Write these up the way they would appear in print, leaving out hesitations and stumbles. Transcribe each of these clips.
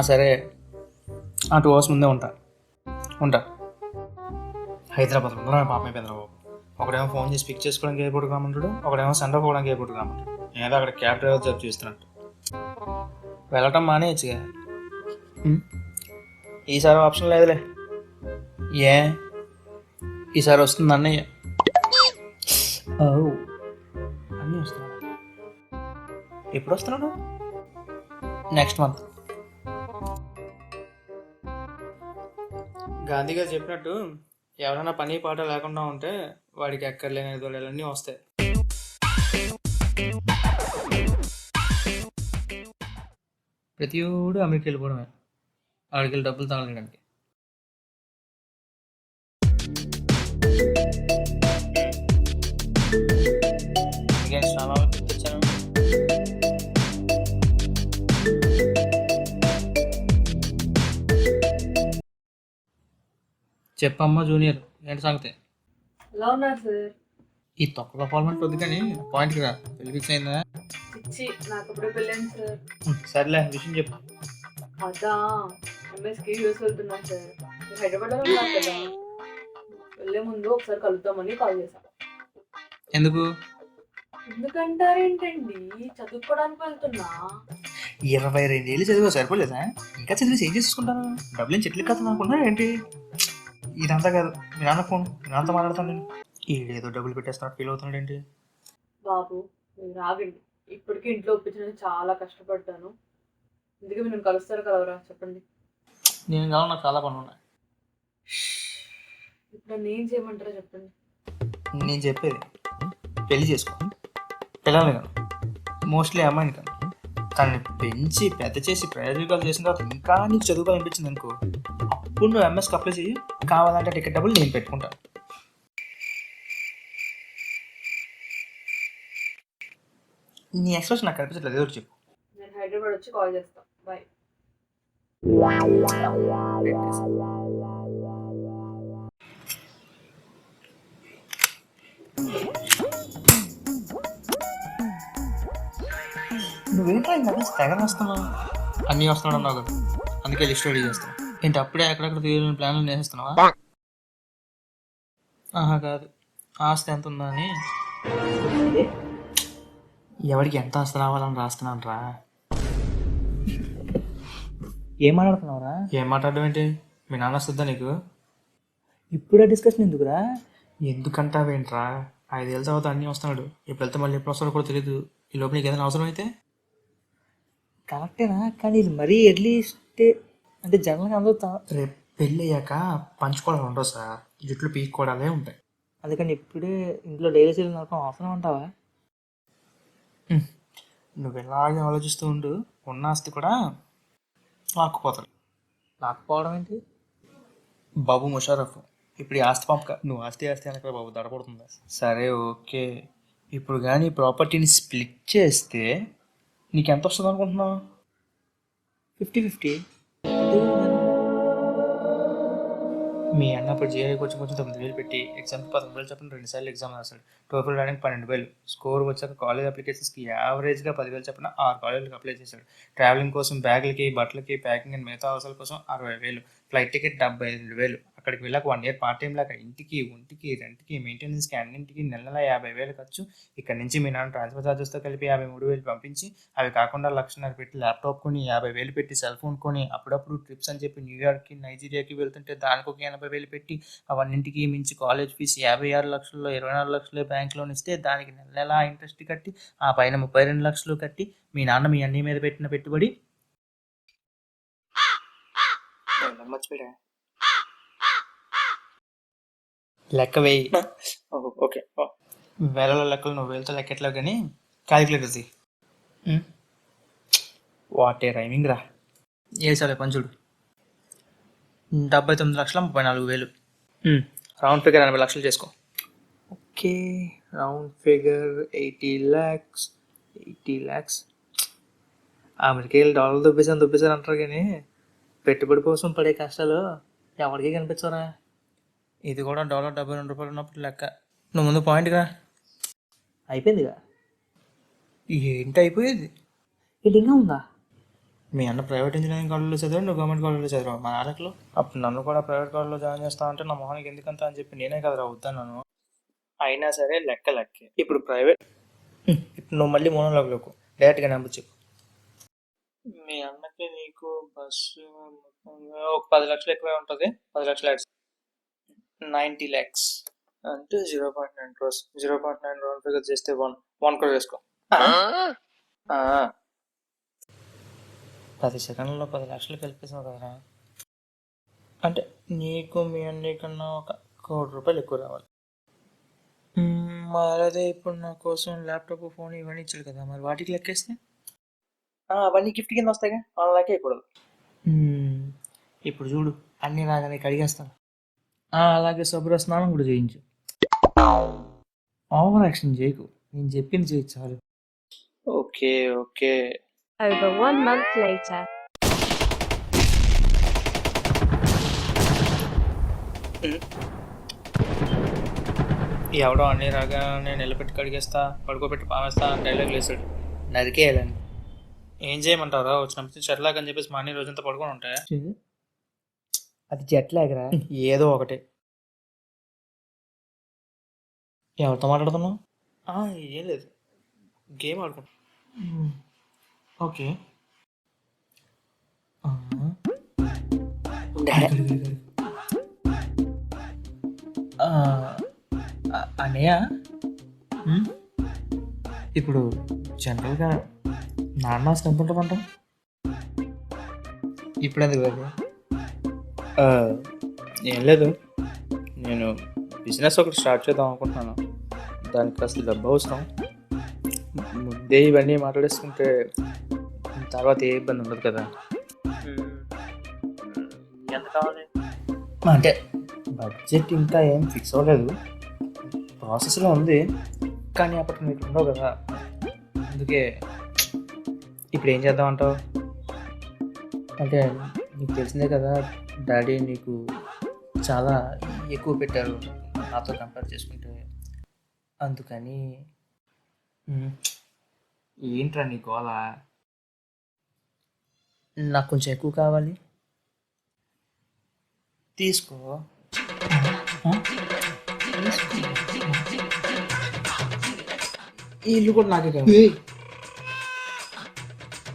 సరే 2 అవర్స్ ముందే ఉంటా హైదరాబాద్లో ఉండడం పాపం అయిపోయింది బాబు. ఒకడేమో ఫోన్ చేసి పిక్ చేసుకోవడానికి ఎయిర్పోర్ట్కి రమ్మంటాడు, ఒకడేమో సెండ్ ఆఫ్ అవ్వడానికి ఎయిర్పోర్ట్కి రమ్మంటాడు. ఏదో అక్కడ క్యాబ్ డ్రైవర్ జాబ్ చేస్తున్నట్టు వెళ్ళటం మానేయచ్చుగా. ఈసారి ఆప్షన్ లేదులే. ఏ ఈసారి వస్తుంది అన్నయ్య. అన్నీ వస్తున్నాడు. ఎప్పుడు వస్తున్నాడు? Next month. గాంధీ గారు చెప్పినట్టు ఎవరైనా పని పాట లేకుండా ఉంటే వాడికి ఎక్కర్లేని దొడలన్నీ వస్తాయి. ప్రతి ఓడు అమెరికా వెళ్ళిపోవడమే, ఆడికి వెళ్ళి డబ్బులు తాగడానికి. చాలా తెచ్చాను. చెప్పమ్మా జూనియర్, ఏంటి సంగతి? ఎలా ఉన్నారు సార్? ఈ తొక్కల ఫార్మాట్ వద్దు కానీ పాయింట్కి రా. పెళ్లి ఫిక్స్ అయిందా? నాకు అప్పుడే పెళ్ళింది సార్. సర్లే, విషయం చెప్పు. అదా ఎంఎస్కి యూఎస్ వెళ్తున్నాను సార్. మీరు హైదరాబాద్లో ఉన్నారు కదా, వెళ్ళే ముందు ఒకసారి కలుద్దామని కాల్ చేశాను. ఎందుకు? ఎందుకంటారేంటండి, చదువుకోవడానికి వెళ్తున్నా. 22 ఏళ్ళు చదివా, సరిపోలేదా? ఇంకా చదివేసి ఏం చేసుకుంటాను? డబ్బులు చెట్లు కథను అనుకున్నా ఏంటి? ఇదంతా కాదు, మీ నాన్న ఫోన్, మీ నాన్నతో మాట్లాడతాను నేను. ఏదో డబ్బులు పెట్టేస్తున్నట్టు ఫీల్ అవుతున్నాడు ఏంటి? బాబు మీరు ఆగండి, ఇప్పటికీ ఇంట్లో ఒప్పించడానికి చాలా కష్టపడ్డాను. అందుకే మీరు కలుస్తారు కలవరా చెప్పండి. నేను కావాలి, నాకు చాలా పనులు ఉన్నాయి. ఇప్పుడు నన్ను ఏం చేయమంటారో చెప్పండి. నేను చెప్పేది పెళ్లి చేసుకో. పిల్లల్ని కాదు, మోస్ట్లీ అమ్మాయిని కాదు, తనని పెంచి పెద్ద చేసి ప్రయోజకాలు చేసిన తర్వాత ఇంకా నీకు చదువుకోవాలనిపించింది అనుకో, అప్పుడు నువ్వు ఎంఎస్కి అప్లై చేయి. కావాలంటే టికెట్ డబ్బులు నేను పెట్టుకుంటాను. నీ ఎక్స్ప్రెషన్ నాకు కనిపించట్లేదు, ఎవరు చెప్పు. నేను హైదరాబాద్ వచ్చి కాల్ చేస్తాను. బాయ్. నువ్వేంటో ఇంకా తెగ వస్తున్నావు. అన్నీ వస్తున్నాడు అన్నావు కదా, అందుకే లిస్ట్ రెడీ చేస్తాను. ఏంటి అప్పుడే ఎక్కడెక్కడ తీయాలని ప్లాన్లు నేస్తున్నావా? కాదు, ఆస్తి ఎంత ఉందా అని. ఎవరికి ఎంత ఆస్తి రావాలని రాస్తున్నాను రా. ఏం మాట్లాడుతున్నావురా? ఏం మాట్లాడడం ఏంటి? మీ నాన్న వస్తుందా నీకు? ఇప్పుడే డిస్కషన్ ఎందుకురా? ఎందుకంటావేంట్రా? 5 ఏళ్ళ తర్వాత అన్నీ వస్తున్నాడు. ఇప్పుడు వెళ్తే మళ్ళీ ఎప్పుడు వస్తాడో కూడా తెలియదు. ఈ లోపు నీకు ఏదైనా అవసరం అయితే. కరెక్టేనా, కానీ ఇది మరీ ఎర్లీ స్టే అంటే జనరల్గా అందరూ రేపు పెళ్ళి అయ్యాక పంచుకోవడాలు ఉండవు సార్, జుట్లు పీక్కోవడాలే ఉంటాయి. అందుకని ఇప్పుడే ఇంట్లో డైలీ సీరియల్ నడపడం అవసరం అంటావా? నువ్వు ఎలాగే ఆలోచిస్తూ ఉండు, ఉన్న ఆస్తి కూడా లాక్కుపోతాడు. లాక్కుపోవడం ఏంటి? బాబు ముషారఫ్ ఇప్పుడు ఈ ఆస్తి పంపక, నువ్వు ఆస్తి అనక బాబు దడపడుతుందా? సరే ఓకే, ఇప్పుడు కానీ ప్రాపర్టీని స్ప్లిట్ చేస్తే నీకెంత వస్తుంది అనుకుంటున్నావు? 50-50. మీ అన్న ఇప్పుడు జిఐకి వచ్చి కొంచెం 9,000 పెట్టి ఎగ్జామ్కి 11,000 చెప్పిన 2 సార్లు ఎగ్జామ్ రాశాడు. టోఫిల్ రాయడానికి 12,000. స్కోర్ వచ్చాక కాలేజ్ అప్లికేషన్స్కి యావరేజ్గా 10,000 చెప్పిన 6 కాలేజీలకు అప్లై చేశాడు. ట్రావెలింగ్ కోసం బ్యాగులకి, బట్టలకి, ప్యాకింగ్ అండ్ మిగతా అవసరాల కోసం 60,000. Flight ticket 72,000. అక్కడికి వెళ్ళాక 1 ఇయర్ పార్ట్ టైం లాగా ఇంటికి, ఒంటికి, రెంట్కి, మెయింటెనెన్స్కి అన్నింటికి నెల 50,000 ఖర్చు. ఇక్కడ నుంచి మీ నాన్న ట్రాన్స్ఫర్ ఛార్జెస్తో కలిపి 53,000 పంపించి, అవి కాకుండా 1,50,000 పెట్టి ల్యాప్టాప్ కొని, 50,000 పెట్టి సెల్ ఫోన్ కొని, అప్పుడప్పుడు ట్రిప్స్ అని చెప్పి న్యూయార్క్కి, నైజీరియాకి వెళ్తుంటే దానికి ఒక 80,000 పెట్టి, అవన్నింటికి మించి కాలేజ్ ఫీజు 56 లక్షల్లో 24 లక్షలు బ్యాంక్ లోన్ ఇస్తే దానికి నెల ఇంట్రెస్ట్ కట్టి, ఆ పైన 32 లక్షలు కట్టి, మీ నాన్న మీ అన్ని మీద పెట్టిన పెట్టుబడి మర్చిపోయా. లెక్క వేయి. ఓకే, వేలలో లెక్కలు నువ్వు వేలతో లెక్కట్లేవు కానీ క్యాలిక్యులేటర్ తీ. వాటే రైమింగ్ రా. ఏసాలే పంచుడు. 79,34,000. రౌండ్ ఫిగర్ 80 లక్షలు చేసుకో. Okay, round figure 80 lakhs. 80 lakhs. అమెరికాలో డాలర్లు దొబ్బేసాను అంటారు కానీ పెట్టుబడి కోసం పడే కష్టాలు ఎవరికి కనిపించరా? ఇది కూడా $72 ఉన్నప్పుడు లెక్క. నువ్వు ముందు పాయింట్గా అయిపోయిందిగా. ఏంటి అయిపోయేది? ఏంటి ఇంకా ఉందా? మీ అన్న ప్రైవేట్ ఇంజనీరింగ్ కాలేజ్లో చదివాడు, నువ్వు గవర్నమెంట్ కాలేజ్లో చదివావు మా నాన్నలో. అప్పుడు నన్ను కూడా ప్రైవేట్ కాలేజ్లో జాయిన్ చేస్తానంటే నా మొహానికి ఎందుకంత అని చెప్పి నేనే కదా వద్దాను. అయినా సరే లెక్కే. ఇప్పుడు ప్రైవేట్ ఇప్పుడు నువ్వు మళ్ళీ మోనోలాగ్లోకి డైరెక్ట్గా నెంబర్ చెప్పు. మీ అన్నకి నీకు బస్సు ఒక 10 లక్షలు ఎక్కువే ఉంటుంది. 10 లక్షలు 90 lakhs అంటే 0.9 crores. 0.9 రౌండ్ ఫిగర్ చేస్తే 1 crore వేసుకో. 10 సెకండ్లలో 10 లక్షలు కలిపేసావు కదరా. అంటే నీకు మీ అన్నీ కన్నా ఒక ₹1 కోటి ఎక్కువ రావాలి. మరి అదే ఇప్పుడు నా కోసం ల్యాప్టాప్, ఫోన్ ఇవన్నీ ఇచ్చాడు కదా, మరి వాటికి లెక్కేస్తే అవన్నీ గిఫ్ట్ కింద వస్తాయిగా, వాళ్ళ లెక్క వేయకూడదు. ఇప్పుడు చూడు అన్నీ రాగానే కడిగేస్తాను. అలాగే శుభ్ర స్నానం కూడా చేయించు. ఓవర్ యాక్షన్ చేయకు, నేను చెప్పింది చేయి చాలు. ఓకే. Over 1 month later. ఎవడో అన్నీ రాగానే నిలబెట్టి కడిగేస్తా, పడుకోబెట్టి పావేస్తా అని డైలాగ్ వేసాడు. నరికేయాలని. ఏం చేయమంటారా, వచ్చినప్పుడు చెట్ లాగ్ అని చెప్పేసి మా అన్ని రోజంతా పడుకొని ఉంటాయా? అది జెట్ లాగరా, ఏదో ఒకటే. ఎవరితో మాట్లాడుతున్నావు? ఏం లేదు, గేమ్ ఆడుకుంటా. ఓకే. అన్నయ్య, ఇప్పుడు జనరల్గా నాన్న ఎంత ఉంటుందంట? ఇప్పుడు ఎందుకు లేదు? ఏం లేదు, నేను బిజినెస్ ఒకటి స్టార్ట్ చేద్దాం అనుకుంటున్నాను. దానికి అసలు డబ్బు అవసరం. ముందే ఇవన్నీ మాట్లాడేసుకుంటే తర్వాత ఏ ఇబ్బంది ఉండదు కదా. ఎంత కావాలి అంటే బడ్జెట్ ఇంకా ఏం ఫిక్స్ అవ్వలేదు, ప్రాసెస్లో ఉంది. కానీ అప్పటికి నీకు ఉండవు కదా, అందుకే ఇప్పుడు ఏం చేద్దాం అంటావు? అంటే నీకు తెలిసిందే కదా, డాడీ నీకు చాలా ఎక్కువ పెట్టారు నాతో కంపేర్ చేసుకుంటే. అందుకని ఏంట్రా నీకు అలా? నాకు కొంచెం ఎక్కువ కావాలి, తీసుకో. ఈ ఇల్లు కూడా నాకే కాదు.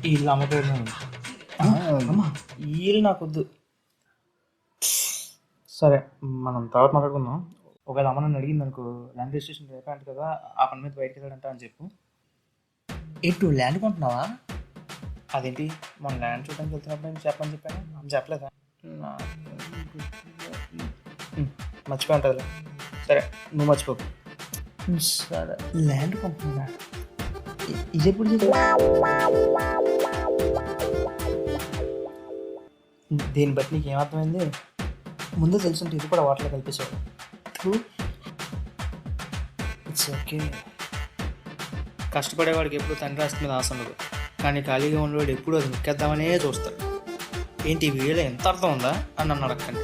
ఈ ఇల్లు అమ్మ పేరు ఈ ఇల్లు నాకు వద్దు. సరే, మనం తర్వాత మాట్లాడుకుందాం. ఒకవేళ అమ్మ నన్ను అడిగింది అనుకో, ల్యాండ్ రిజిస్ట్రేషన్ రేపంట కదా, ఆ పని మీద బయటకు వెళ్ళాడంట అని చెప్పు. ఏంటి ల్యాండ్ కొంటున్నావా? అదేంటి మన ల్యాండ్ చూడడానికి వెళ్తున్నప్పుడు నేను చెప్పని చెప్పాను, అమ్మ చెప్పలేదా? మర్చిపోయి ఉంటుందిలే. సరే, నువ్వు మర్చిపోకు. సరే, ల్యాండ్ కొంటున్నా. ఇది ఎప్పుడు దీన్ని బట్టి నీకు ఏమర్థమైంది? ముందే తెలుసుంటే ఇది కూడా వాటిలో కల్పించావు. It's okay. కష్టపడేవాడికి ఎప్పుడు తండ్రి ఆస్తి మీద ఆశ ఉండదు, కానీ ఖాళీగా ఉన్నవాడు ఎప్పుడు అది నిక్కేద్దామనే చూస్తాడు. ఏంటి ఈ వీడియోలో ఎంత అర్థం ఉందా అని నన్ను అడగండి.